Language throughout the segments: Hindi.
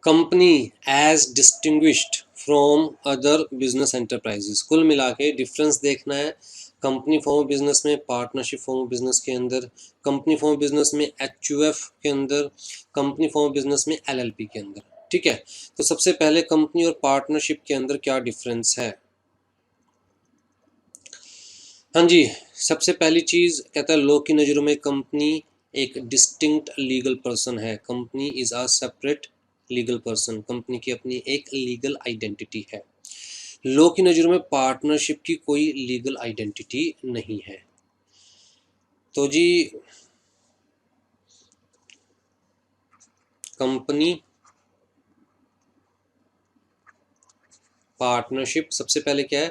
Company as distinguished from other business enterprises. कुल मिला के डिफरेंस देखना है कंपनी फॉर्म ऑफ बिजनेस में, पार्टनरशिप फॉर्म ऑफ बिजनेस के अंदर, कंपनी फॉर्म ऑफ बिजनेस में एचयूएफ के अंदर, कंपनी फॉर्म ऑफ बिजनेस में एलएलपी के अंदर। ठीक है, तो सबसे पहले कंपनी और पार्टनरशिप के अंदर क्या डिफरेंस है। हाँ जी, सबसे पहली चीज कहता है लॉ की नज़रों में कंपनी एक डिस्टिंक्ट लीगल पर्सन है। Company is a separate legal person, company की अपनी एक लीगल आइडेंटिटी है। लॉ की नज़रों में पार्टनरशिप की कोई लीगल आइडेंटिटी नहीं है। तो जी कंपनी, पार्टनरशिप, सबसे पहले क्या है,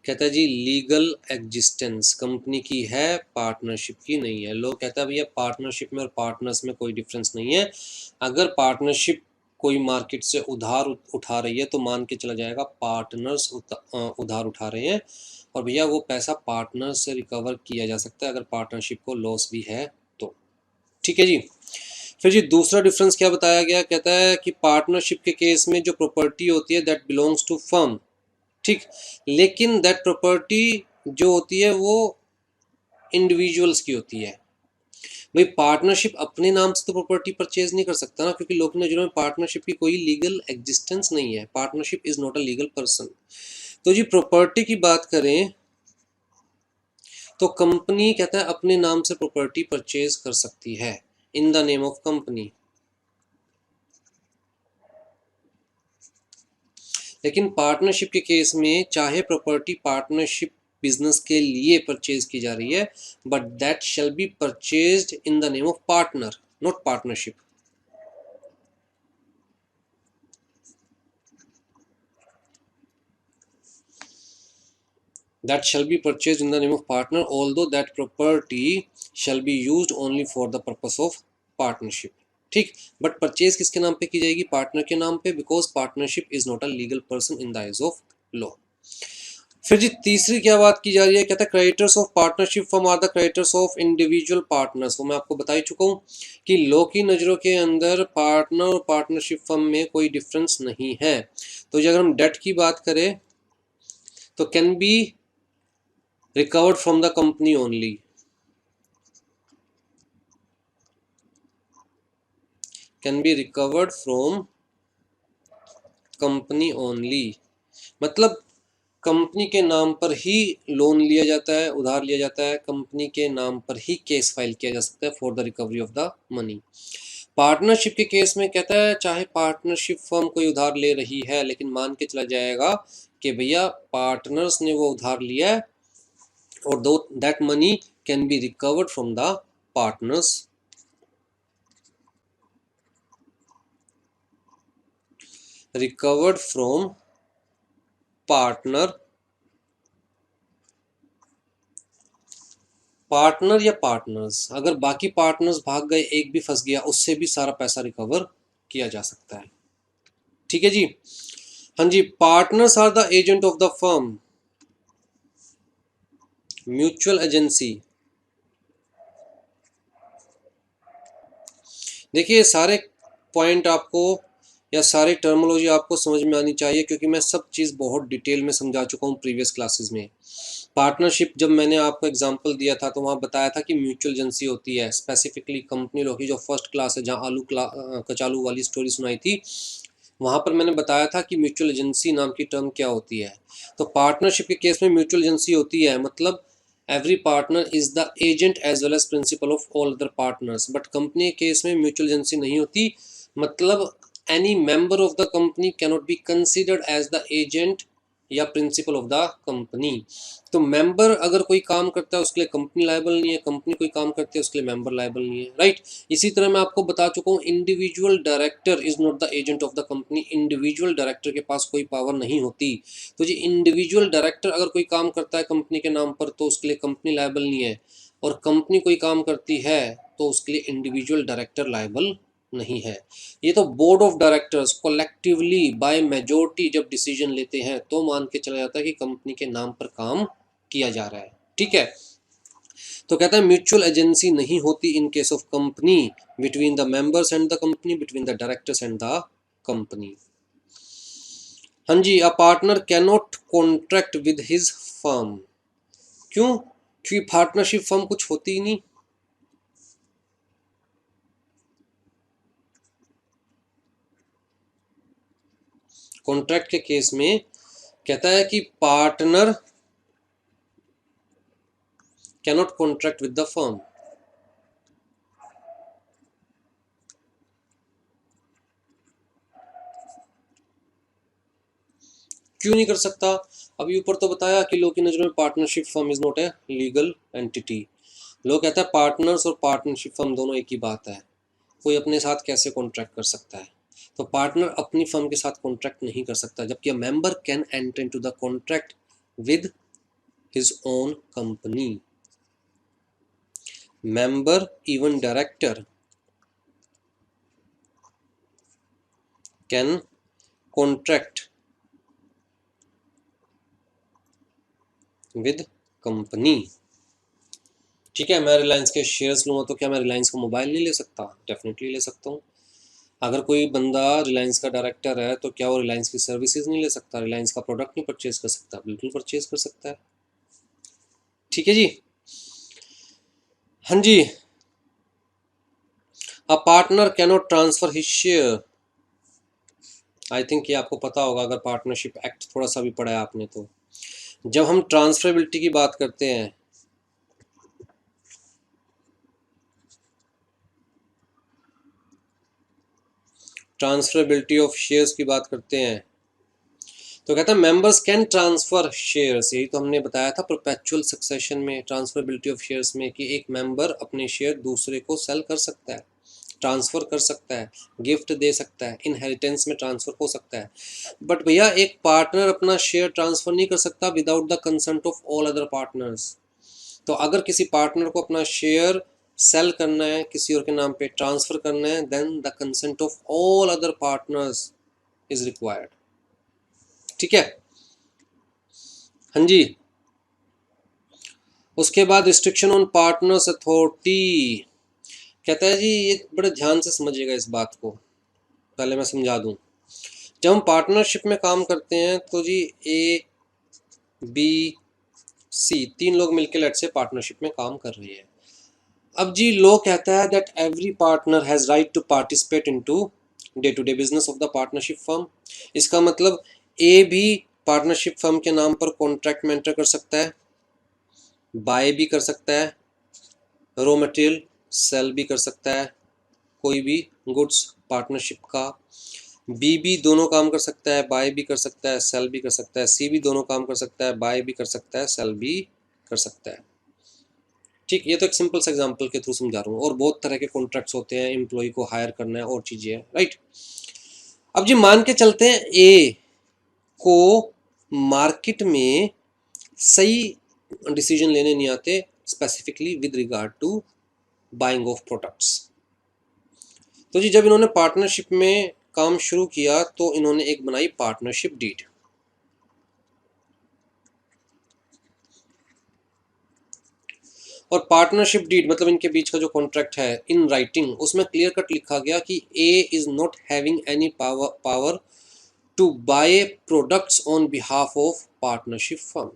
कहता है जी लीगल एग्जिस्टेंस कंपनी की है, पार्टनरशिप की नहीं है। लोग कहता है भैया पार्टनरशिप में और पार्टनर्स में कोई डिफरेंस नहीं है। अगर पार्टनरशिप कोई मार्केट से उधार उठा रही है तो मान के चला जाएगा पार्टनर्स उधार उठा रहे हैं, और भैया वो पैसा पार्टनर से रिकवर किया जा सकता है अगर पार्टनरशिप को लॉस भी है तो। ठीक है जी। फिर जी दूसरा डिफरेंस क्या बताया गया, कहता है कि पार्टनरशिप के केस में जो प्रॉपर्टी होती है दैट बिलोंग्स टू फर्म, ठीक, लेकिन दैट प्रॉपर्टी जो होती है वो इंडिविजुअल्स की होती है। भाई पार्टनरशिप अपने नाम से तो प्रॉपर्टी परचेज नहीं कर सकता ना, क्योंकि लोक नजरों में पार्टनरशिप की कोई लीगल एग्जिस्टेंस नहीं है। Partnership is not a legal person. तो जी प्रॉपर्टी की बात करें तो कंपनी कहता है अपने नाम से प्रॉपर्टी परचेज कर सकती है in the name of company, लेकिन पार्टनरशिप के केस में चाहे प्रॉपर्टी पार्टनरशिप बिजनेस के लिए परचेज की जा रही है, but that shall be purchased in the name of partner, not partnership. That shall be purchased in the name of partner, although that property shall be used only for the purpose of partnership। ठीक, बट परचेज किसके नाम पे की जाएगी, पार्टनर के नाम पे, because partnership is not a legal person in the eyes of law. फिर जी तीसरी क्या बात की जा रही है, कहता है creditors of partnership firm are the creditors of individual partners. वो मैं आपको बता ही चुका हूँ कि लॉ की नज़रों के अंदर पार्टनर और पार्टनरशिप फर्म में कोई डिफरेंस नहीं है। तो अगर हम डेट की बात करें तो can be recovered from the company only, can be recovered from company only, मतलब कंपनी के नाम पर ही लोन लिया जाता है, उधार लिया जाता है, कंपनी के नाम पर ही केस फाइल किया जा सकता है for the recovery of the money. Partnership के केस में कहता है चाहे पार्टनरशिप फर्म कोई उधार ले रही है, लेकिन मान के चला जाएगा कि भैया पार्टनर्स ने वो उधार लिया है और दो that money can be recovered from the partners, recovered from partner, partner या पार्टनर्स, अगर बाकी पार्टनर्स भाग गए, एक भी फंस गया, उससे भी सारा पैसा रिकवर किया जा सकता है। ठीक है जी। हाँ जी, partners are the agent of the firm, mutual agency. देखिए सारे पॉइंट आपको या सारे टर्मिनोलॉजी आपको समझ में आनी चाहिए, क्योंकि मैं सब चीज़ बहुत डिटेल में समझा चुका हूँ प्रीवियस क्लासेस में। पार्टनरशिप जब मैंने आपको एग्जांपल दिया था तो वहाँ बताया था कि म्यूचुअल एजेंसी होती है, स्पेसिफिकली कंपनी लॉ की जो फर्स्ट क्लास है जहाँ आलू कचालू वाली स्टोरी सुनाई थी, वहाँ पर मैंने बताया था कि म्यूचुअल एजेंसी नाम की टर्म क्या होती है। तो पार्टनरशिप के केस में म्यूचुअल एजेंसी होती है, मतलब every partner is the agent as well as principal of all other partners. But company के केस में म्यूचुअल एजेंसी नहीं होती, मतलब any member of the company cannot be considered as the agent या प्रिंसिपल ऑफ द कंपनी। तो मेंबर अगर कोई काम करता है उसके लिए कंपनी लायबल नहीं है, कंपनी कोई काम करती है उसके लिए मेंबर लायबल नहीं है, राइट। इसी तरह मैं आपको बता चुका हूँ individual director is not the agent of the company, individual director के पास कोई पावर नहीं होती। तो जी इंडिविजुअल डायरेक्टर अगर कोई काम करता है कंपनी के नाम पर तो उसके लिए कंपनी लायबल नहीं है, और कंपनी कोई काम करती है तो उसके लिए इंडिविजुअल डायरेक्टर लायबल नहीं है। ये तो board of directors collectively by majority जब डिसीजन लेते हैं तो मान के चला जाता है कि कंपनी के नाम पर काम किया जा रहा है। ठीक है, तो कहता है म्यूचुअल एजेंसी नहीं होती in case of company between the members and the company, between the directors and the company. हाँ जी, a partner can not contract with his firm. क्यों? क्योंकि पार्टनरशिप फर्म कुछ होती ही नहीं। कॉन्ट्रैक्ट के केस में कहता है कि partner cannot contract with the firm. क्यों नहीं कर सकता? अभी ऊपर तो बताया कि लोग की नजर में partnership firm is not a legal entity. लोग कहता है पार्टनर्स और पार्टनरशिप फर्म दोनों एक ही बात है, कोई अपने साथ कैसे कॉन्ट्रैक्ट कर सकता है? तो पार्टनर अपनी फर्म के साथ कॉन्ट्रैक्ट नहीं कर सकता, जबकि a member can enter into the contract with his own company. Member even director can contract with company. ठीक है, मैं रिलायंस के शेयर्स लूँगा तो क्या मैं रिलायंस का मोबाइल नहीं ले सकता? डेफिनेटली ले सकता हूँ। अगर कोई बंदा रिलायंस का डायरेक्टर है तो क्या वो रिलायंस की सर्विसेज नहीं ले सकता? रिलायंस का प्रोडक्ट नहीं परचेज कर सकता? बिल्कुल परचेज कर सकता है। ठीक है जी। हाँ जी, a partner cannot transfer his share. I think ये आपको पता होगा, अगर पार्टनरशिप एक्ट थोड़ा सा भी पढ़ा है आपने तो। जब हम ट्रांसफरेबिलिटी की बात करते हैं, ट्रांसफरेबिलिटी ऑफ शेयर्स की बात करते हैं, तो कहता है मेंबर्स कैन ट्रांसफर शेयर्स। यही तो हमने बताया था परपेचुअल सक्सेशन में, ट्रांसफरेबिलिटी ऑफ शेयर्स में, कि एक मेंबर अपने शेयर दूसरे को सेल कर सकता है, ट्रांसफर कर सकता है, गिफ्ट दे सकता है, इनहेरिटेंस में ट्रांसफर हो सकता है। बट भैया एक पार्टनर अपना शेयर ट्रांसफर नहीं कर सकता without the consent of all other partners. तो अगर किसी पार्टनर को अपना शेयर सेल करना है, किसी और के नाम पे ट्रांसफर करना है, then the consent of all other partners is required. ठीक है। हाँ जी, उसके बाद रिस्ट्रिक्शन ऑन पार्टनर्स अथॉरिटी। कहता है जी, ये बड़े ध्यान से समझिएगा इस बात को, पहले मैं समझा दूं। जब हम पार्टनरशिप में काम करते हैं तो जी ए बी सी तीन लोग मिलकर लेट से पार्टनरशिप में काम कर रहे हैं। अब जी लॉ कहता है that every partner has right to participate into day to day business of the partnership firm. इसका मतलब ए भी पार्टनरशिप फर्म के नाम पर कॉन्ट्रैक्ट में एंटर कर सकता है, बाय भी कर सकता है, रॉ मटेरियल सेल भी कर सकता है, कोई भी गुड्स पार्टनरशिप का। बी भी दोनों काम कर सकता है, बाय भी कर सकता है, सेल भी कर सकता है। सी भी दोनों काम कर सकता है, बाय भी कर सकता है, सेल भी कर सकता है। ठीक, ये तो एक सिंपल सा एग्जांपल के थ्रू समझा रहा हूँ, और बहुत तरह के कॉन्ट्रैक्ट्स होते हैं, एम्प्लॉय को हायर करना है और चीज़ें हैं, राइट। अब जी मान के चलते हैं ए को मार्केट में सही डिसीजन लेने नहीं आते, specifically with regard to buying of products. तो जी जब इन्होंने पार्टनरशिप में काम शुरू किया तो इन्होंने एक बनाई पार्टनरशिप डीड। और पार्टनरशिप डीड मतलब इनके बीच का जो कॉन्ट्रैक्ट है इन राइटिंग, उसमें क्लियर कट लिखा गया कि A is not having any power to buy products on behalf of partnership firm.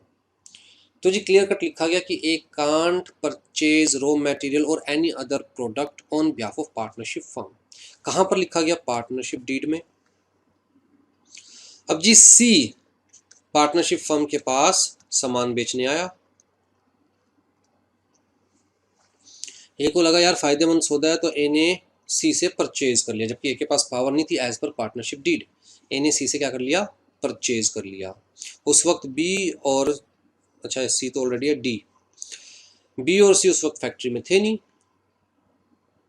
तो जी क्लियर कट लिखा गया कि A can't purchase raw material और any other product on behalf of partnership firm. कहां पर लिखा गया? पार्टनरशिप डीड में। अब जी सी पार्टनरशिप फर्म के पास सामान बेचने आया, ए को लगा यार फायदेमंद सौदा है, तो ए ने सी से परचेज कर लिया, जबकि ए के पास पावर नहीं थी एज पर पार्टनरशिप डीड। ए ने सी से क्या कर लिया? परचेज कर लिया। उस वक्त बी और, अच्छा सी तो ऑलरेडी है, डी, बी और सी उस वक्त फैक्ट्री में थे नहीं,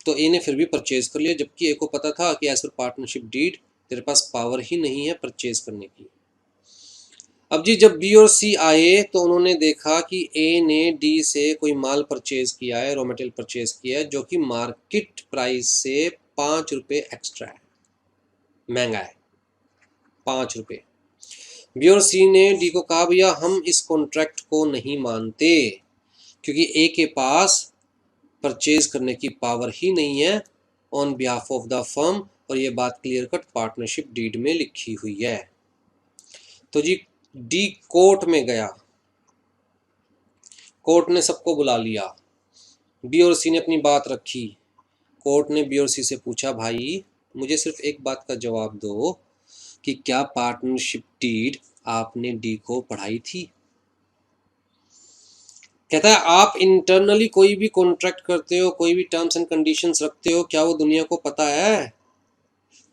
तो ए ने फिर भी परचेज कर लिया, जबकि ए को पता था कि एज पर पार्टनरशिप डीड तेरे पास पावर ही नहीं है परचेज करने की। अब जी जब बी और सी आए तो उन्होंने देखा कि ए ने डी से कोई माल परचेज किया है, रॉ मटेरियल परचेज किया है, जो कि मार्केट प्राइस से 5 रुपये एक्स्ट्रा है, महंगा है, 5 रुपये। बी और सी ने डी को कहा भैया हम इस कॉन्ट्रैक्ट को नहीं मानते, क्योंकि ए के पास परचेज करने की पावर ही नहीं है on behalf of the firm, और ये बात क्लियर कट पार्टनरशिप डीड में लिखी हुई है। तो जी डी कोर्ट में गया, कोर्ट ने सबको बुला लिया, बी और सी ने अपनी बात रखी। कोर्ट ने बी और सी से पूछा, भाई मुझे सिर्फ एक बात का जवाब दो कि क्या पार्टनरशिप डीड आपने डी को पढ़ाई थी? कहता है आप इंटरनली कोई भी कॉन्ट्रैक्ट करते हो, कोई भी टर्म्स एंड कंडीशंस रखते हो, क्या वो दुनिया को पता है?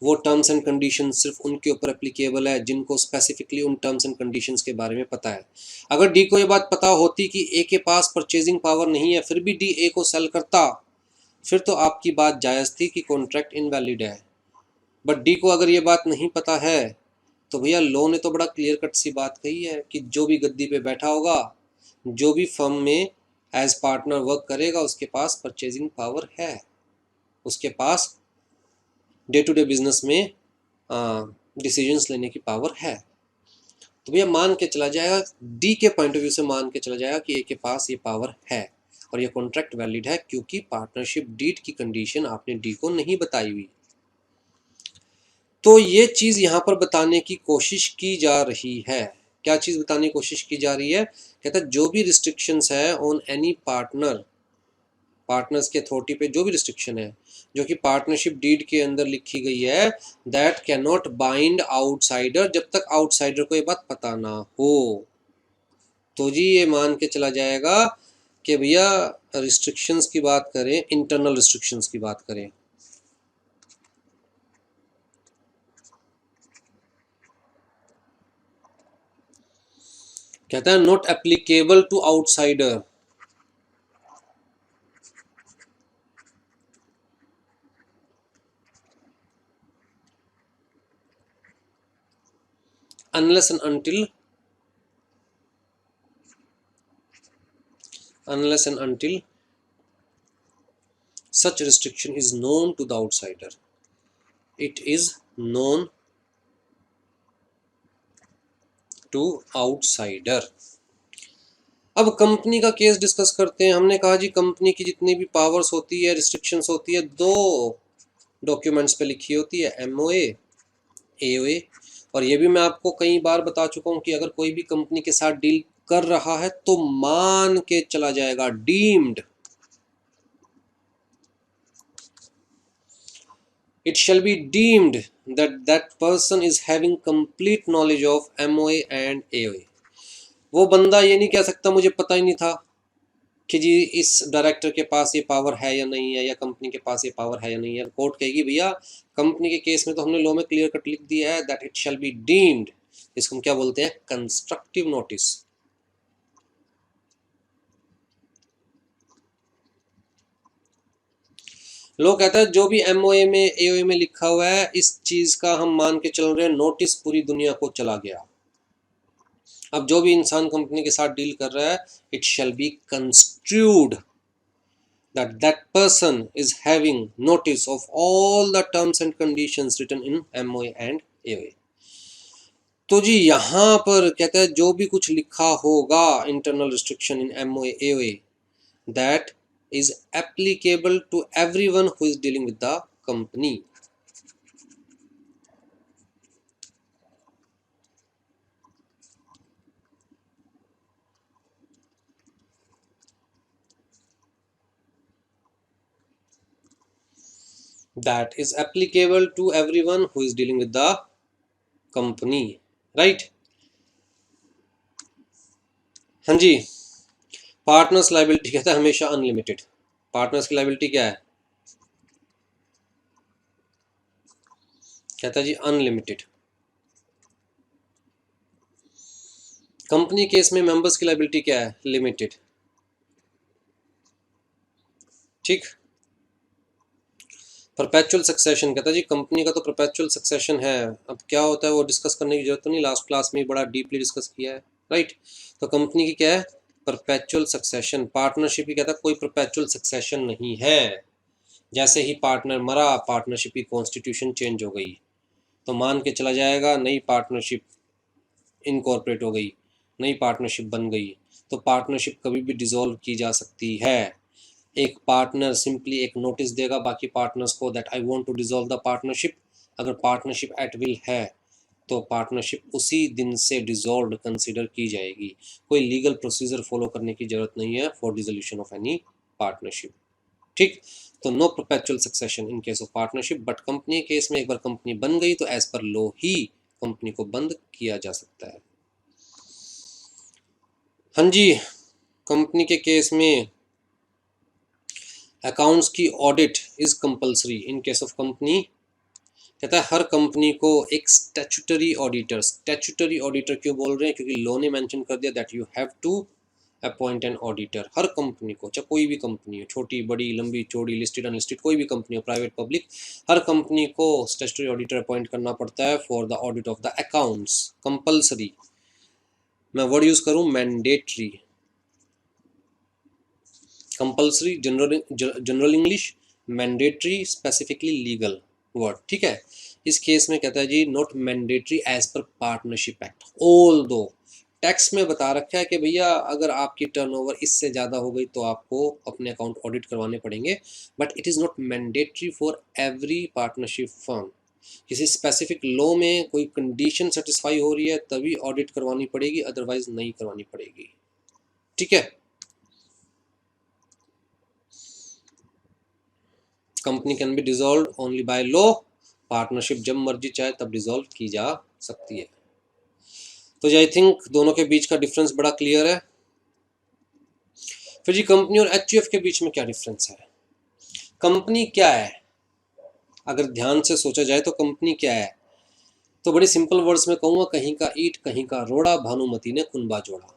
वो टर्म्स एंड कंडीशंस सिर्फ उनके ऊपर एप्लीकेबल है जिनको स्पेसिफिकली उन टर्म्स एंड कंडीशंस के बारे में पता है। अगर डी को ये बात पता होती कि ए के पास परचेजिंग पावर नहीं है, फिर भी डी ए को सेल करता, फिर तो आपकी बात जायज़ थी कि कॉन्ट्रैक्ट इनवैलिड है। बट डी को अगर ये बात नहीं पता है तो भैया लॉ ने तो बड़ा क्लियर कट सी बात कही है कि जो भी गद्दी पे बैठा होगा, जो भी फर्म में एज पार्टनर वर्क करेगा, उसके पास परचेजिंग पावर है, उसके पास डे टू डे बिजनेस में डिसीजंस लेने की पावर है। तो भैया मान के चला जाएगा, डी के पॉइंट ऑफ व्यू से मान के चला जाएगा कि ए के पास ये पावर है और ये कॉन्ट्रैक्ट वैलिड है, क्योंकि पार्टनरशिप डीड की कंडीशन आपने डी को नहीं बताई हुई। तो ये चीज़ यहाँ पर बताने की कोशिश की जा रही है। क्या चीज़ बताने की कोशिश की जा रही है? कहता है जो भी रिस्ट्रिक्शंस है ऑन एनी पार्टनर, पार्टनर्स की अथॉरिटी पे जो भी रिस्ट्रिक्शन है जो कि पार्टनरशिप डीड के अंदर लिखी गई है, that can not bind outsider, जब तक आउटसाइडर को ये बात पता ना हो। तो जी ये मान के चला जाएगा कि भैया रिस्ट्रिक्शंस की बात करें, इंटरनल रिस्ट्रिक्शंस की बात करें, कहता है not applicable to outsider, unless and until such restriction is known to the outsider, it is known to outsider। अब कंपनी का केस डिस्कस करते हैं। हमने कहा जी कंपनी की जितनी भी पावर्स होती है, रिस्ट्रिक्शंस होती है, दो डॉक्यूमेंट्स पे लिखी होती है, एमओए, एओए। और ये भी मैं आपको कई बार बता चुका हूँ कि अगर कोई भी कंपनी के साथ डील कर रहा है तो मान के चला जाएगा deemed, it shall be deemed that that person is having complete knowledge of MOA and AOA। वो बंदा ये नहीं कह सकता मुझे पता ही नहीं था कि जी इस डायरेक्टर के पास ये पावर है या नहीं है, या कंपनी के पास ये पावर है या नहीं है। कोर्ट कहेगी भैया कंपनी के केस में तो हमने लॉ में क्लियर कट लिख दिया है that it shall be deemed, इसको हम क्या बोलते हैं, कंस्ट्रक्टिव नोटिस। लोग कहता है जो भी एमओए में एओए में लिखा हुआ है, इस चीज का हम मान के चल रहे हैं नोटिस पूरी दुनिया को चला गया। अब जो भी इंसान कंपनी के साथ डील कर रहा है, it shall be construed that that person is having notice of all the terms and conditions written in MOA and AOA। तो जी यहाँ पर कहता है जो भी कुछ लिखा होगा internal restriction in MOA AOA, that is applicable to everyone who is dealing with the company। that is applicable to everyone who is dealing with the company, right? हाँ जी। पार्टनर्स लायबिलिटी कहता है हमेशा अनलिमिटेड। पार्टनर्स की लायबिलिटी क्या है? कहता है जी अनलिमिटेड। कंपनी केस में मेंबर्स की लायबिलिटी क्या है? लिमिटेड। ठीक। परपेचुअल सक्सेशन कहता है जी कंपनी का तो परपेचुअल सक्सेशन है। अब क्या होता है वो डिस्कस करने की जरूरत तो नहीं, लास्ट क्लास में बड़ा डीपली डिस्कस किया है, राइट। तो कंपनी की क्या है? Perpetual succession. पार्टनरशिप की कहता है कोई परपेचुअल सक्सेशन नहीं है। जैसे ही पार्टनर मरा, पार्टनरशिप की कॉन्स्टिट्यूशन चेंज हो गई, तो मान के चला जाएगा नई पार्टनरशिप इनकॉर्पोरेट हो गई, नई पार्टनरशिप बन गई। तो पार्टनरशिप कभी भी डिसॉल्व की जा सकती है। एक पार्टनर सिंपली एक नोटिस देगा बाकी पार्टनर्स को that I want to dissolve the partnership, अगर पार्टनरशिप एट विल है तो पार्टनरशिप उसी दिन से डिसॉल्व कंसीडर की जाएगी। कोई लीगल प्रोसीजर फॉलो करने की जरूरत नहीं है for dissolution of any partnership. ठीक, तो no perpetual succession in case of partnership, but company case में एक बार कंपनी बन गई तो एज पर लॉ ही कंपनी को बंद किया जा सकता है। हाँ जी, कंपनी के केस में अकाउंट्स की audit is compulsory in case of company. कहता है हर कंपनी को एक स्टैट्यूटरी ऑडिटर क्यों बोल रहे हैं, क्योंकि लॉ ने मेंशन कर दिया that you have to appoint an auditor. हर कंपनी को, चाहे कोई भी कंपनी हो, छोटी बड़ी लंबी चौड़ी लिस्टेड अनलिस्टेड कोई भी कंपनी हो, प्राइवेट पब्लिक, हर कंपनी को स्टैट्यूटरी ऑडिटर अपॉइंट करना पड़ता है for the audit of the accounts. Compulsory मैं वर्ड यूज करूं mandatory, compulsory general English, mandatory specifically legal word. ठीक है, इस केस में कहता है जी not mandatory as per partnership act. Although tax में बता रखा है कि भैया अगर आपकी टर्नओवर इससे ज़्यादा हो गई तो आपको अपने अकाउंट ऑडिट करवाने पड़ेंगे, but it is not mandatory for every partnership firm. किसी स्पेसिफिक लॉ में कोई कंडीशन सेटिस्फाई हो रही है तभी ऑडिट करवानी पड़ेगी, अदरवाइज नहीं करवानी पड़ेगी। ठीक है, company can be dissolve only by law, partnership जब मर्जी चाहे तब डिसॉल्व की जा सकती है। तो आई थिंक दोनों के बीच का डिफरेंस बड़ा क्लियर है। फिर जी कंपनी और एचयूएफ के बीच में क्या डिफरेंस है? कंपनी क्या है, अगर ध्यान से सोचा जाए तो कंपनी क्या है, तो बड़ी सिंपल वर्ड्स में कहूँगा, कहीं का ईंट कहीं का रोड़ा, भानुमति ने कुनबा जोड़ा।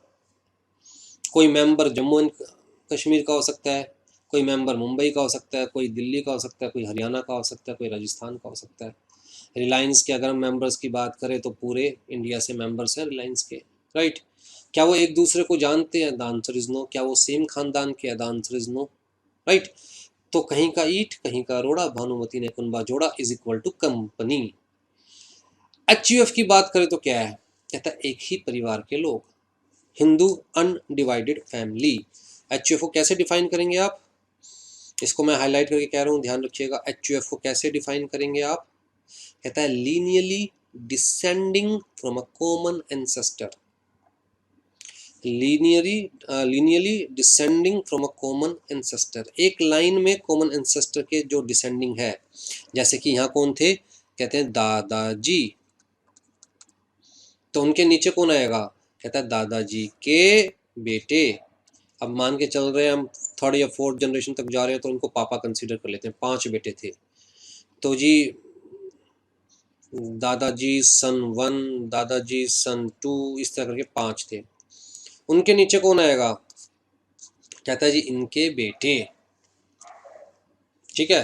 कोई मेंबर जम्मू एंड कश्मीर का हो सकता है, कोई मेंबर मुंबई का हो सकता है, कोई दिल्ली का हो सकता है, कोई हरियाणा का हो सकता है, कोई राजस्थान का हो सकता है। रिलायंस के अगर हम मेंबर्स की बात करें तो पूरे इंडिया से मेंबर्स हैं रिलायंस के, राइट। क्या वो एक दूसरे को जानते हैं? The answer is no. क्या वो सेम खानदान के? The answer is no, right. तो कहीं का ईंट कहीं का रोड़ा, भानुमति ने कुनबा जोड़ा is equal to company. HUF की बात करें तो क्या है? कहता है एक ही परिवार के लोग, हिंदू अनडिवाइडेड फैमिली। एचयूएफ को कैसे डिफाइन करेंगे आप? इसको मैं हाईलाइट करके कह रहा हूँ, ध्यान रखिएगा। एचयूएफ को कैसे डिफाइन करेंगे आप? कहता है linearly descending from a common ancestor. Linearly descending from a common ancestor, एक लाइन में कॉमन एंसेस्टर के जो डिसेंडिंग है। जैसे कि यहाँ कौन थे? कहते हैं दादाजी, तो उनके नीचे कौन आएगा? कहता है दादाजी के बेटे। अब मान के चल रहे हैं हम थर्ड या फोर्थ जनरेशन तक जा रहे हैं तो उनको पापा कंसीडर कर लेते हैं। 5 बेटे थे, तो जी दादाजी सन 1, दादाजी सन 2, इस तरह करके 5 थे। उनके नीचे कौन आएगा? कहता है जी इनके बेटे। ठीक है,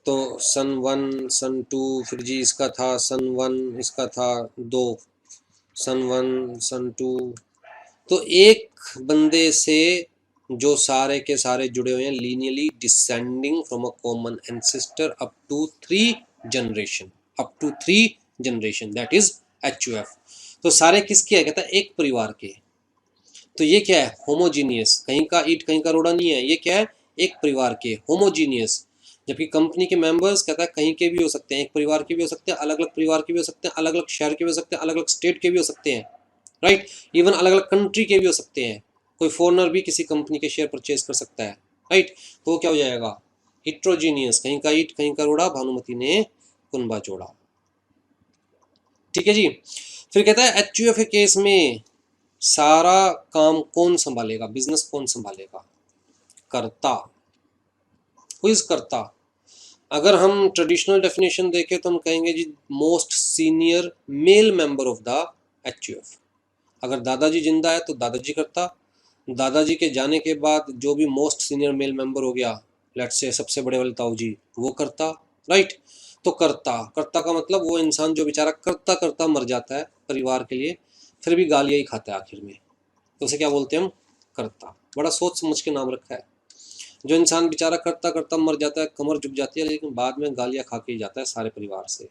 तो सन 1 सन 2, फिर जी इसका था सन 1, इसका था 2, सन 1 सन 2। तो एक बंदे से जो सारे के सारे जुड़े हुए हैं, linearly descending from a common ancestor up to 3 generation, up to 3 generation, that is HUF. तो सारे किसके है? कहता है एक परिवार के। तो ये क्या है? होमोजीनियस, कहीं का ईंट कहीं का रोड़ा नहीं है। ये क्या है? एक परिवार के, होमोजीनियस। जबकि कंपनी के मेंबर्स कहता है कहीं के भी हो सकते हैं, एक परिवार के भी हो सकते हैं, अलग अलग परिवार के भी हो सकते हैं, अलग अलग शहर के भी हो सकते हैं, अलग अलग स्टेट के भी हो सकते हैं, राइट। इवन अलग अलग कंट्री के भी हो सकते हैं। कोई फॉरनर भी किसी कंपनी के शेयर परचेज कर सकता है, राइट। तो क्या हो जाएगा? हिट्रोजीनियस, कहीं का ईंट कहीं का रोड़ा, भानुमति ने कुनबा जोड़ा। ठीक है जी। फिर कहता है एचयूएफ के केस में सारा काम कौन संभालेगा? बिजनेस कौन संभालेगा? कर्ता। हु इज कर्ता? अगर हम ट्रेडिशनल डेफिनेशन देखें तो हम कहेंगे जी most senior male member of the HUF. अगर दादाजी जिंदा है तो दादाजी करता, दादाजी के जाने के बाद जो भी मोस्ट सीनियर मेल मेंबर हो गया, लेट्स से सबसे बड़े वाले ताऊ जी, वो करता, राइट। तो करता, करता का मतलब वो इंसान जो बेचारा करता करता मर जाता है परिवार के लिए, फिर भी गालियाँ ही खाता है आखिर में, तो उसे क्या बोलते हैं हम? करता। बड़ा सोच समझ के नाम रखा है। जो इंसान बेचारा करता करता मर जाता है, कमर झुक जाती है, लेकिन बाद में गालियाँ खा के ही जाता है सारे परिवार से।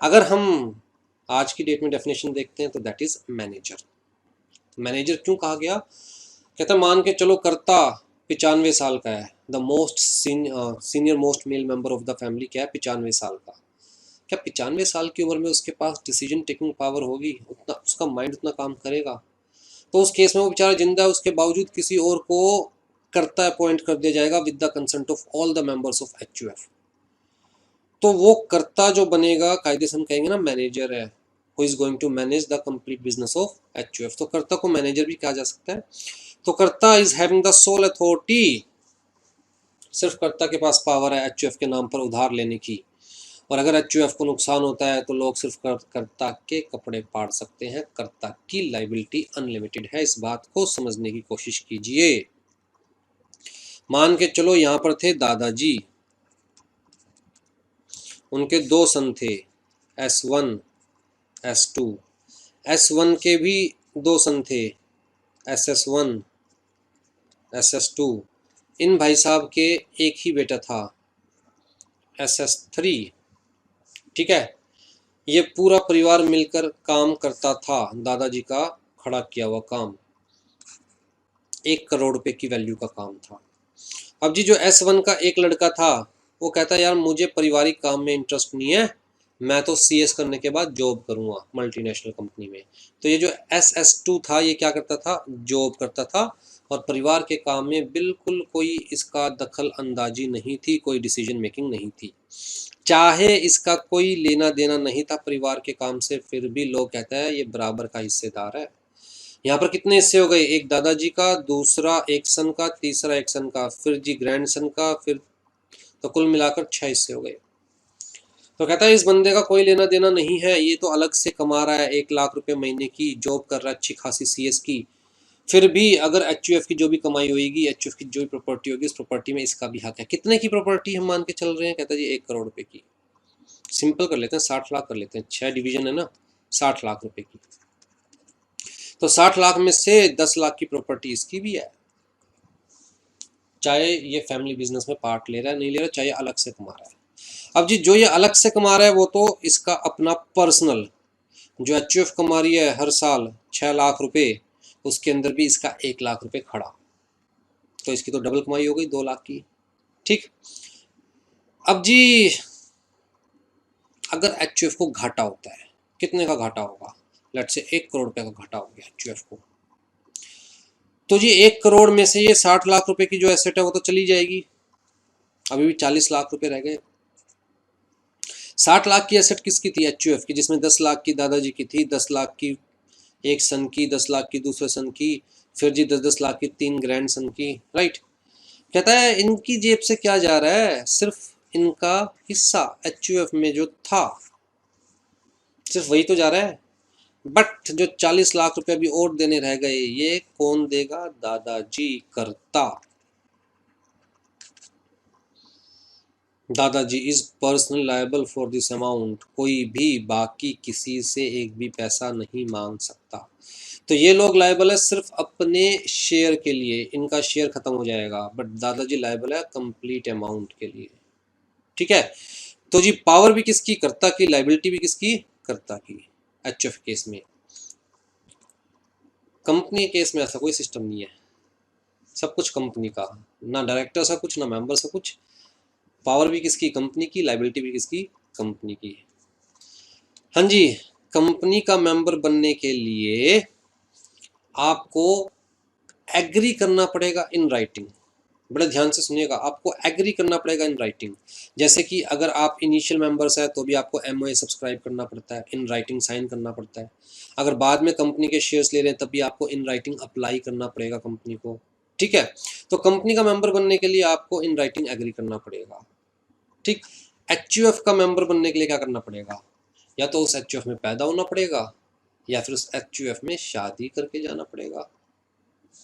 अगर हम आज की डेट में डेफिनेशन देखते हैं तो दैट इज मैनेजर। मैनेजर क्यों कहा गया? कहता मान के चलो करता 95 साल का है, the most senior most mail member of the family क्या है? 95 साल का। क्या 95 साल की उम्र में उसके पास डिसीजन टेकिंग पावर होगी? उतना उसका माइंड उतना काम करेगा? तो उस केस में वो बेचारा जिंदा है, उसके बावजूद किसी और को कर्ता अपॉइंट कर दिया जाएगा with the consent of all the members of HUF. तो वो कर्ता जो बनेगा, कायदे से हम कहेंगे ना मैनेजर है, who is going to manage the complete business of HUF. तो कर्ता को मैनेजर भी कहा जा सकता है। तो कर्ता is having the soul authority, सिर्फ कर्ता के पास पावर है एचयूएफ के नाम पर उधार लेने की। और अगर एचयूएफ को नुकसान होता है तो लोग सिर्फ कर्ता के कपड़े फाड़ सकते हैं। कर्ता की लाइबिलिटी अनलिमिटेड है, इस बात को समझने की कोशिश कीजिए। मान के चलो यहां पर थे दादाजी, उनके दो सन थे, S1 S2। S1 के भी दो सन थे, SS1 SS2। इन भाई साहब के एक ही बेटा था, SS3। ठीक है, ये पूरा परिवार मिलकर काम करता था, दादाजी का खड़ा किया हुआ काम 1 करोड़ रुपए की वैल्यू का काम था। अब जी जो S1 का एक लड़का था, वो कहता है यार मुझे पारिवारिक काम में इंटरेस्ट नहीं है, मैं तो CS करने के बाद जॉब करूंगा मल्टीनेशनल कंपनी में। तो ये जो SS2 था, ये क्या करता था, जॉब करता था, और परिवार के काम में बिल्कुल कोई इसका दखल अंदाजी नहीं थी, कोई डिसीजन मेकिंग नहीं थी। चाहे इसका कोई लेना देना नहीं था परिवार के काम से, फिर भी लोग कहते हैं ये बराबर का हिस्सेदार है। यहाँ पर कितने हिस्से हो गए, एक दादाजी का, दूसरा एक सन का, तीसरा एक सन का, फिर जी ग्रैंड सन का, फिर तो कुल मिलाकर 6 हिस्से हो गए। तो कहता है इस बंदे का कोई लेना देना नहीं है, ये तो अलग से कमा रहा है, 1 लाख रुपए महीने की जॉब कर रहा है, अच्छी खासी CS की। फिर भी अगर एचयूएफ की जो भी कमाई होगी, एचयूएफ की जो भी प्रॉपर्टी होगी, उस प्रॉपर्टी में इसका भी हक है। कितने की प्रॉपर्टी हम मान के चल रहे हैं, कहता है जी 1 करोड़ रुपए की। सिंपल कर लेते हैं, 60 लाख कर लेते हैं, 6 डिवीजन है ना, 60 लाख रुपए की। तो 60 लाख में से 10 लाख की प्रॉपर्टी इसकी भी है, चाहे ये फैमिली बिजनेस में पार्ट ले रहा है नहीं ले रहा, चाहे अलग से कमा रहा है। अब जी जो ये अलग से कमा रहा है वो तो इसका अपना पर्सनल, जो एचयूएफ कमा रही है हर साल 6 लाख रुपए, उसके अंदर भी इसका 1 लाख रुपए खड़ा, तो इसकी तो डबल कमाई हो गई 2 लाख की। ठीक, अब जी अगर एचयूएफ को घाटा होता है, कितने का घाटा होगा, लेट्स से 1 करोड़ रुपए का घाटा हो गया एचयूएफ को, तो जी 1 करोड़ में से ये 60 लाख रुपए की जो एसेट है वो तो चली जाएगी, अभी भी 40 लाख रुपए रह गए। 60 लाख की एसेट किसकी थी, एचयूएफ की, जिसमें 10 लाख की दादाजी की थी, 10 लाख की एक सन की, 10 लाख की दूसरे सन की, फिर जी 10-10 लाख की 3 ग्रैंड सन की, राइट। कहता है इनकी जेब से क्या जा रहा है, सिर्फ इनका हिस्सा एचयूएफ में जो था, सिर्फ वही तो जा रहा है। बट जो 40 लाख रुपए अभी और देने रह गए, ये कौन देगा, दादाजी, कर्ता। दादाजी is personally liable for this amount, कोई भी बाकी किसी से एक भी पैसा नहीं मांग सकता। तो ये लोग लायबल है सिर्फ अपने शेयर के लिए, इनका शेयर खत्म हो जाएगा, बट दादाजी लायबल है कंप्लीट अमाउंट के लिए। ठीक है, तो जी पावर भी किसकी, कर्ता की, लायबिलिटी भी किसकी, कर्ता की। एचएफ केस में, कंपनी केस में ऐसा कोई सिस्टम नहीं है, सब कुछ कंपनी का, ना डायरेक्टर सा कुछ, ना मेंबर सा कुछ। पावर भी किसकी, कंपनी की, लायबिलिटी भी किसकी, कंपनी की। हाँ जी, कंपनी का मेंबर बनने के लिए आपको एग्री करना पड़ेगा इन राइटिंग। बड़े ध्यान से सुनिएगा, आपको एग्री करना पड़ेगा इन राइटिंग। जैसे कि अगर आप इनिशियल मेंबर्स है तो भी आपको MOA सब्सक्राइब करना पड़ता है, इन राइटिंग साइन करना पड़ता है। अगर बाद में कंपनी के शेयर्स ले रहे हैं तब भी आपको इन राइटिंग अप्लाई करना पड़ेगा कंपनी को। ठीक है, तो कंपनी का मेंबर बनने के लिए आपको इन राइटिंग एग्री करना पड़ेगा। ठीक, एचयूएफ का मेंबर बनने के लिए क्या करना पड़ेगा, या तो उस एचयूएफ में पैदा होना पड़ेगा, या फिर उस एचयूएफ में शादी करके जाना पड़ेगा।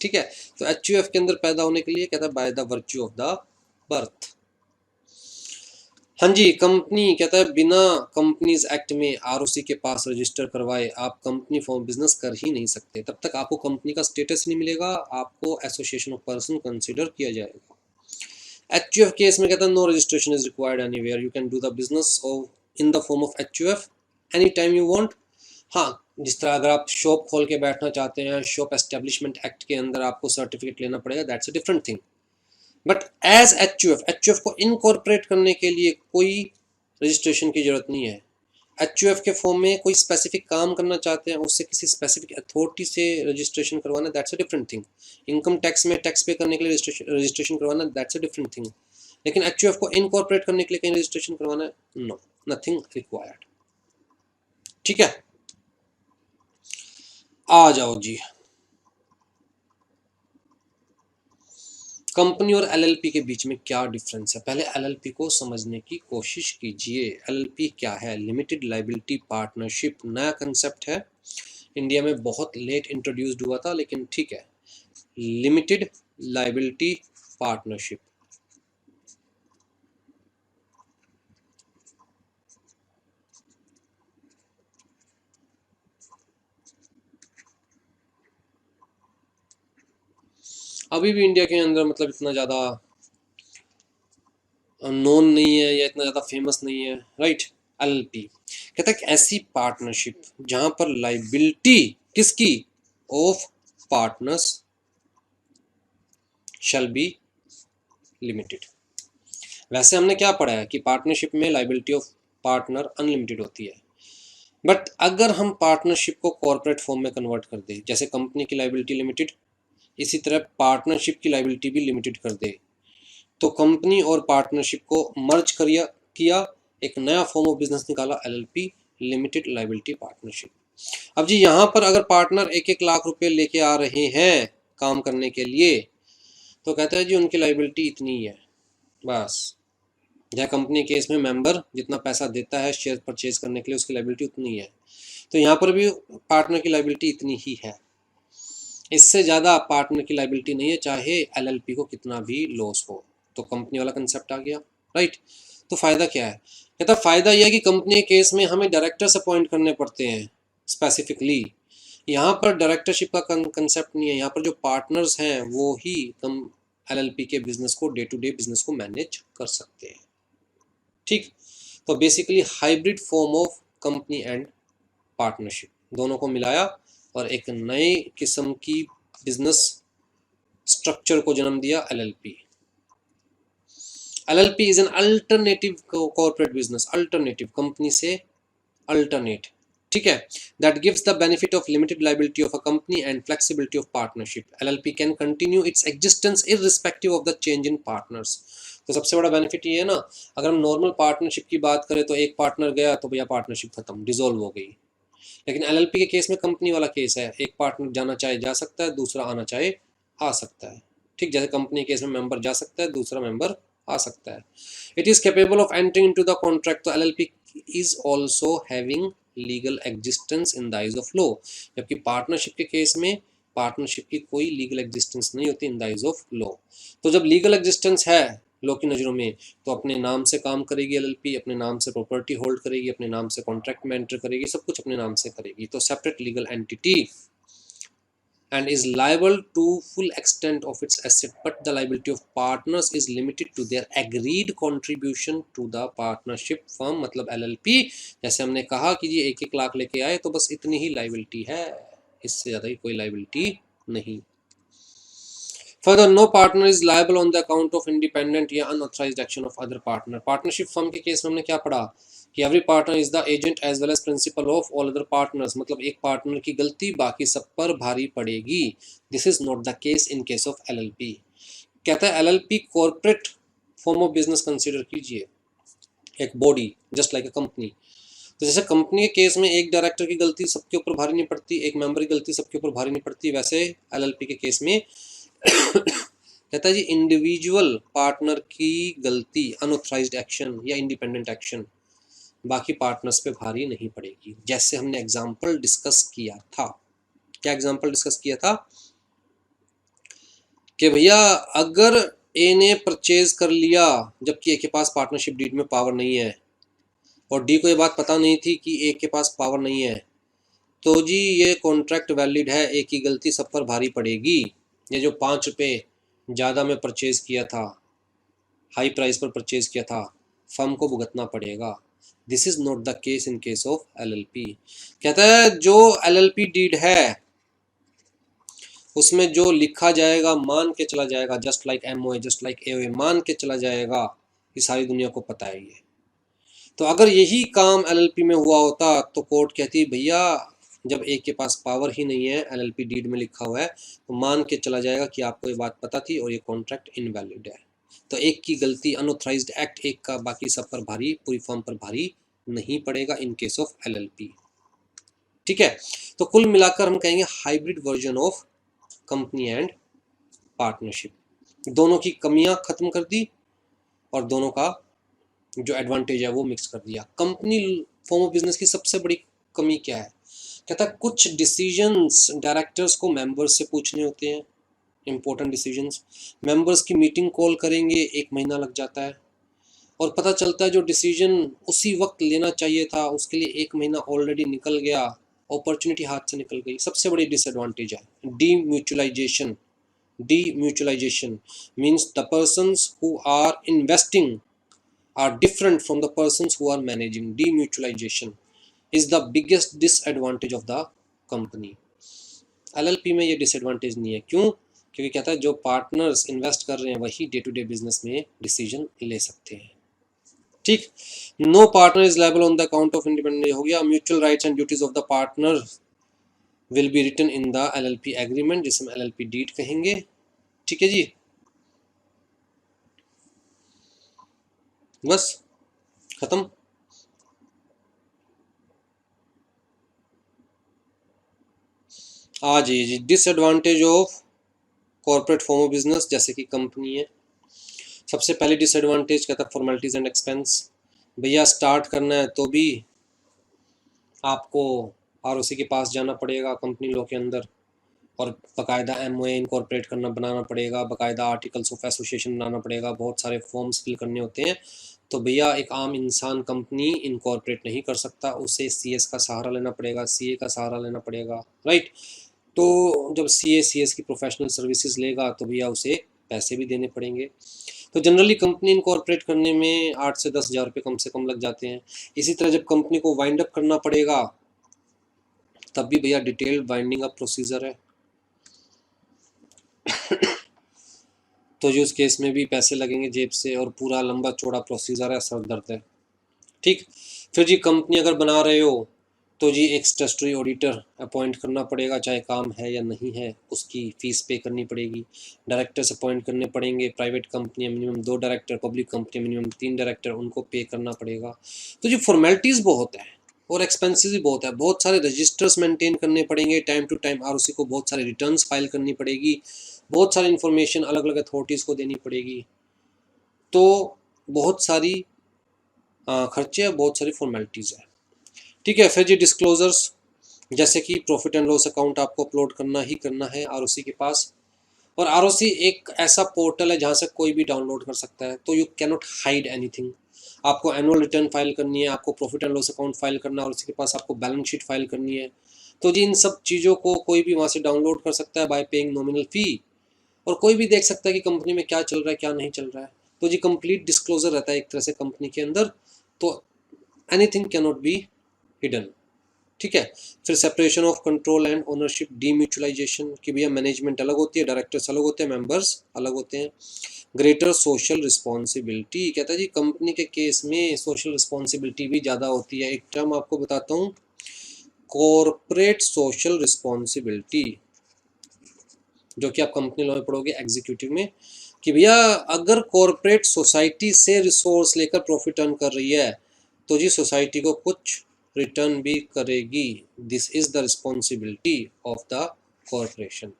ठीक है, तो एचयूएफ के अंदर पैदा होने के लिए कहता है by the virtue of the birth. हाँ जी, कंपनी कहता है बिना कंपनीज एक्ट में आरओसी के पास रजिस्टर करवाए आप कंपनी फॉर्म बिजनेस कर ही नहीं सकते, तब तक आपको कंपनी का स्टेटस नहीं मिलेगा, आपको एसोसिएशन ऑफ पर्सन कंसिडर किया जाएगा। एचयूएफ केस में कहता है no registration is required anywhere, you can do the business in the form of HUF any time you want. हाँ, जिस तरह अगर आप शॉप खोल के बैठना चाहते हैं, शॉप एस्टेब्लिशमेंट एक्ट के अंदर आपको सर्टिफिकेट लेना पड़ेगा, that's a different thing. But as HUF, HUF को इनकॉर्पोरेट करने के लिए कोई रजिस्ट्रेशन की जरूरत नहीं है। HUF के फॉर्म में कोई स्पेसिफिक काम करना चाहते हैं, उससे किसी स्पेसिफिक अथॉरिटी से रजिस्ट्रेशन करवाना, that's a different thing. Income tax में टैक्स पे करने के लिए रजिस्ट्रेशन करवाना, दैट्स अ डिफरेंट थिंग। लेकिन HUF को इनकॉर्पोरेट करने के लिए कहीं रजिस्ट्रेशन करवाना, नो, नथिंग रिक्वायर्ड। ठीक है, आ जाओ जी। कंपनी और LLP के बीच में क्या डिफरेंस है, पहले LLP को समझने की कोशिश कीजिए। LLP क्या है? लिमिटेड लाइबिलिटी पार्टनरशिप, नया कंसेप्ट है, इंडिया में बहुत लेट इंट्रोड्यूस्ड हुआ था, लेकिन ठीक है। लिमिटेड लाइबिलिटी पार्टनरशिप, अभी भी इंडिया के अंदर मतलब इतना ज़्यादा नोन नहीं है या इतना ज़्यादा फेमस नहीं है, राइट। LLP कहता है कि ऐसी पार्टनरशिप जहां पर लाइबिलिटी किसकी, of partners shall be limited. वैसे हमने क्या पढ़ा है कि पार्टनरशिप में लाइबिलिटी ऑफ पार्टनर अनलिमिटेड होती है, बट अगर हम पार्टनरशिप को कॉर्पोरेट फॉर्म में कन्वर्ट कर दें, जैसे कंपनी की लाइबिलिटी लिमिटेड, इसी तरह पार्टनरशिप की लाइबिलिटी भी लिमिटेड कर दे, तो कंपनी और पार्टनरशिप को मर्ज किया, एक नया फॉर्म ऑफ बिजनेस निकाला, LLP, लिमिटेड लाइबिलिटी पार्टनरशिप। अब जी यहाँ पर अगर पार्टनर 1-1 लाख रुपए लेके आ रहे हैं काम करने के लिए, तो कहता है जी उनकी लाइबिलिटी इतनी ही है बस। जहाँ कंपनी केस में मेंबर जितना पैसा देता है शेयर परचेज करने के लिए, उसकी लाइबिलिटी उतनी ही है, तो यहाँ पर भी पार्टनर की लाइबिलिटी इतनी ही है, इससे ज़्यादा पार्टनर की लाइबिलिटी नहीं है, चाहे LLP को कितना भी लॉस हो। तो कंपनी वाला कंसेप्ट आ गया, राइट। तो फ़ायदा क्या है? कहता फ़ायदा यह है कि कंपनी के केस में हमें डायरेक्टर्स अपॉइंट करने पड़ते हैं स्पेसिफिकली, यहाँ पर डायरेक्टरशिप का कंसेप्ट नहीं है, यहाँ पर जो पार्टनर्स हैं वो ही LLP के बिजनेस को, डे टू डे बिजनेस को मैनेज कर सकते हैं। ठीक, तो basically hybrid form of company and partnership, दोनों को मिलाया और एक नई किस्म की बिजनेस स्ट्रक्चर को जन्म दिया, LLP। LLP is an alternative corporate business, alternative company से अल्टरनेट, ठीक है, that gives the benefit of limited liability of a company and flexibility of partnership. LLP can continue its existence irrespective of the change in partners. तो सबसे बड़ा बेनिफिट ये है ना, अगर हम नॉर्मल पार्टनरशिप की बात करें तो एक पार्टनर गया तो भैया पार्टनरशिप खत्म, डिसॉल्व हो गई। लेकिन LLP के केस में कंपनी वाला केस है, एक पार्टनर जाना चाहे जा सकता है, दूसरा आना चाहे आ सकता है। ठीक, जैसे कंपनी के केस में मेंबर जा सकता है, दूसरा मेंबर आ सकता है। It is capable of entering into the contract, तो LLP is also having legal existence in the eyes of law, जबकि पार्टनरशिप के केस में पार्टनरशिप की कोई लीगल एग्जिस्टेंस नहीं होती in the eyes of law. तो जब लीगल एग्जिस्टेंस है लॉ की नज़रों में, तो अपने नाम से काम करेगी LLP, अपने नाम से प्रॉपर्टी होल्ड करेगी, अपने नाम से कॉन्ट्रैक्ट में एंटर करेगी, सब कुछ अपने नाम से करेगी, तो separate legal entity and is liable to full extent of its asset, but the liability of partners is limited to their agreed contribution to the partnership firm, मतलब LLP जैसे हमने कहा कि जी 1-1 लाख लेके आए तो बस इतनी ही लाइबिलिटी है, इससे ज़्यादा ही कोई लाइबिलिटी नहीं। Further, no partner is liable on the account of independent या unauthorized action of other partner. Partnership firm के केस में हमने क्या पढ़ा कि every partner is the agent as well as principal of all other partners, मतलब एक पार्टनर की गलती बाकी सब पर भारी पड़ेगी। This is not the case in case of LLP। कहता है LLP corporate form of business consider कीजिए, एक body just like a company. तो जैसे कंपनी के केस में एक डायरेक्टर की गलती सबके ऊपर भारी नहीं पड़ती, एक मेंबर की गलती सबके ऊपर भारी नहीं पड़ती, वैसे LLP के केस में कहता है जी इंडिविजुअल पार्टनर की गलती, अनऑथराइज्ड एक्शन या इंडिपेंडेंट एक्शन बाकी पार्टनर्स पे भारी नहीं पड़ेगी। जैसे हमने एग्जांपल डिस्कस किया था, क्या एग्जांपल डिस्कस किया था कि भैया अगर ए ने परचेज कर लिया जबकि ए के पास पार्टनरशिप डीड में पावर नहीं है, और डी को ये बात पता नहीं थी कि ए के पास पावर नहीं है, तो जी ये कॉन्ट्रैक्ट वैलिड है, ए की गलती सब पर भारी पड़ेगी। ये जो 5 रुपये ज़्यादा में परचेज किया था, हाई प्राइस पर परचेज किया था, फर्म को भुगतना पड़ेगा। This is not the case in case of LLP। कहता है जो LLP डीड है उसमें जो लिखा जाएगा मान के चला जाएगा, just like MOA, just like AOA, मान के चला जाएगा, ये सारी दुनिया को पता है ये। तो अगर यही काम एलएलपी में हुआ होता तो कोर्ट कहती भैया जब एक के पास पावर ही नहीं है, एलएलपी डीड में लिखा हुआ है, तो मान के चला जाएगा कि आपको ये बात पता थी और ये कॉन्ट्रैक्ट इनवैलिड है। तो एक की गलती, अनऑथराइज्ड एक्ट एक का बाकी सब पर भारी, पूरी फर्म पर भारी नहीं पड़ेगा इन केस ऑफ एलएलपी। ठीक है, तो कुल मिलाकर हम कहेंगे hybrid version of company and partnership, दोनों की कमियां खत्म कर दी और दोनों का जो एडवांटेज है वो मिक्स कर दिया। कंपनी फॉर्म ऑफ बिजनेस की सबसे बड़ी कमी क्या है? कहता है कुछ डिसीजंस डायरेक्टर्स को मेंबर्स से पूछने होते हैं, इंपॉर्टेंट डिसीजंस। मेंबर्स की मीटिंग कॉल करेंगे, 1 महीना लग जाता है, और पता चलता है जो डिसीजन उसी वक्त लेना चाहिए था उसके लिए 1 महीना ऑलरेडी निकल गया, अपॉर्चुनिटी हाथ से निकल गई। सबसे बड़ी डिसएडवांटेज है डीम्यूचुअलाइजेशन। Demutualization means the persons who are investing are different from the persons who are managing. Demutualization is the biggest disadvantage of the company. LLP में ये डिसएडवांटेज नहीं है। क्यों? क्योंकि कहता है जो पार्टनर्स इन्वेस्ट कर रहे हैं वही डे टू डे बिजनेस में डिसीजन ले सकते हैं। ठीक, no partner is liable on the account of independent हो गया। Mutual rights and duties of the partner will be written in the LLP agreement, जिसे हम एलएलपी डीड कहेंगे। ठीक है जी, बस खत्म। आ जाइए जी, disadvantage of corporate form of business जैसे कि कंपनी है। सबसे पहले डिसएडवांटेज कहता है फॉर्मेलिटीज एंड एक्सपेंस। भैया स्टार्ट करना है तो भी आपको आरओसी के पास जाना पड़ेगा कंपनी लॉ के अंदर, और बाकायदा एमओए इनकॉर्पोरेट करना, बनाना पड़ेगा, बाकायदा आर्टिकल्स ऑफ एसोसिएशन बनाना पड़ेगा, बहुत सारे फॉर्म्स फिल करने होते हैं। तो भैया एक आम इंसान कंपनी इनकॉर्पोरेट नहीं कर सकता, उसे सीएस का सहारा लेना पड़ेगा, सीए का सहारा लेना पड़ेगा, राइट। तो जब सीए सीएस की प्रोफेशनल सर्विसेज लेगा तो भैया उसे पैसे भी देने पड़ेंगे। तो जनरली कंपनी इनकॉर्पोरेट करने में 8 से 10 हज़ार रुपये कम से कम लग जाते हैं। इसी तरह जब कंपनी को वाइंड अप करना पड़ेगा तब भी भैया डिटेल्ड वाइंडिंग अप प्रोसीजर है। तो जो उस केस में भी पैसे लगेंगे जेब से, और पूरा लंबा चौड़ा प्रोसीजर है, सर दर्द है। ठीक, फिर जी कंपनी अगर बना रहे हो तो जी एक स्टैट्यूटरी ऑडिटर अपॉइंट करना पड़ेगा, चाहे काम है या नहीं है, उसकी फीस पे करनी पड़ेगी। डायरेक्टर्स अपॉइंट करने पड़ेंगे, private company minimum 2 director, public company minimum 3 director, उनको पे करना पड़ेगा। तो जी फॉर्मेलिटीज़ बहुत है और एक्सपेंसेस भी बहुत है, बहुत सारे रजिस्टर्स मेंटेन करने पड़ेंगे, टाइम टू टाइम आरओसी को बहुत सारे रिटर्न्स फाइल करनी पड़ेगी, बहुत सारी इन्फॉर्मेशन अलग अलग अथॉरिटीज़ को देनी पड़ेगी। तो बहुत सारी खर्चे हैं, बहुत सारी फॉर्मेलिटीज़ है। ठीक है, फिर जी डिस्क्लोजर्स, जैसे कि प्रॉफिट एंड लॉस अकाउंट आपको अपलोड करना ही करना है आरओसी के पास। और आरओसी एक ऐसा पोर्टल है जहाँ से कोई भी डाउनलोड कर सकता है, तो you can not hide anything. आपको एनुअल रिटर्न फाइल करनी है, आपको profit and loss account file करना है, और उसके पास आपको बैलेंस शीट फाइल करनी है। तो जी इन सब चीज़ों को कोई भी वहाँ से डाउनलोड कर सकता है बाय पेइंग नॉमिनल फ़ी, और कोई भी देख सकता है कि कंपनी में क्या चल रहा है क्या नहीं चल रहा है। तो जी कंप्लीट डिस्क्लोजर रहता है एक तरह से कंपनी के अंदर, तो anything can not be hidden. ठीक है, फिर separation of control and ownership, demutualisation, कि भैया मैनेजमेंट अलग होती है, डायरेक्टर्स अलग होते हैं, मेंबर्स अलग होते हैं। ग्रेटर सोशल रिस्पॉन्सिबिलिटी, कहता है जी कंपनी के केस में सोशल रिस्पॉन्सिबिलिटी भी ज़्यादा होती है। एक टर्म आपको बताता हूँ, कॉरपोरेट सोशल रिस्पॉन्सिबिलिटी, जो कि आप कंपनी लॉ में पढ़ोगे एग्जीक्यूटिव में, कि भैया अगर कॉरपोरेट सोसाइटी से रिसोर्स लेकर प्रॉफिट अर्न कर रही है तो जी सोसाइटी को कुछ रिटर्न भी करेगी। This is the responsibility of the corporation.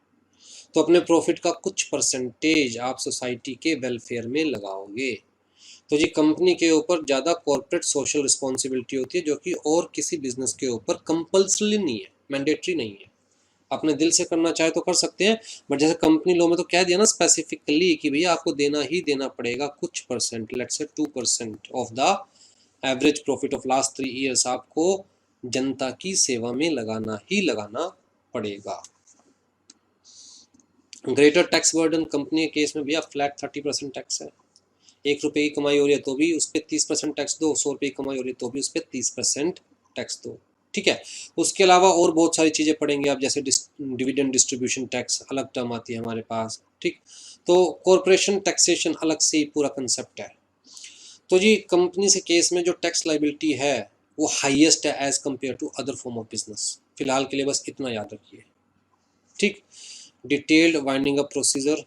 तो अपने प्रॉफिट का कुछ परसेंटेज आप सोसाइटी के वेलफेयर में लगाओगे। तो जी कंपनी के ऊपर ज़्यादा कॉरपोरेट सोशल रिस्पॉन्सिबिलिटी होती है, जो कि और किसी बिजनेस के ऊपर कंपल्सरी नहीं है, मैंडेटरी नहीं है। अपने दिल से करना चाहे तो कर सकते हैं, बट जैसे कंपनी लॉ में तो कह दिया ना स्पेसिफिकली कि भैया आपको देना ही देना पड़ेगा कुछ percent, let's say 2% of the average profit of last 3 years आपको जनता की सेवा में लगाना ही लगाना पड़ेगा। ग्रेटर टैक्स बर्डन, कंपनी के केस में भैया फ्लैट 30% टैक्स है। 1 रुपये की कमाई हो रही है तो भी उस पर 30% टैक्स दो, 100 रुपये की कमाई हो रही है तो भी उस पर 30% टैक्स दो। ठीक है, उसके अलावा और बहुत सारी चीज़ें पढ़ेंगे आप, जैसे डिविडेंड डिस्ट्रीब्यूशन टैक्स अलग टर्म आती है हमारे पास। ठीक, तो कॉरपोरेशन टैक्सेशन अलग से ही पूरा कंसेप्ट है। तो जी कंपनी से केस में जो टैक्स लाइबिलिटी है वो हाईएस्ट है as compare to other form of business. फिलहाल के लिए बस इतना याद रखिए। ठीक, डिटेल्ड वाइंडिंग अप प्रोसीजर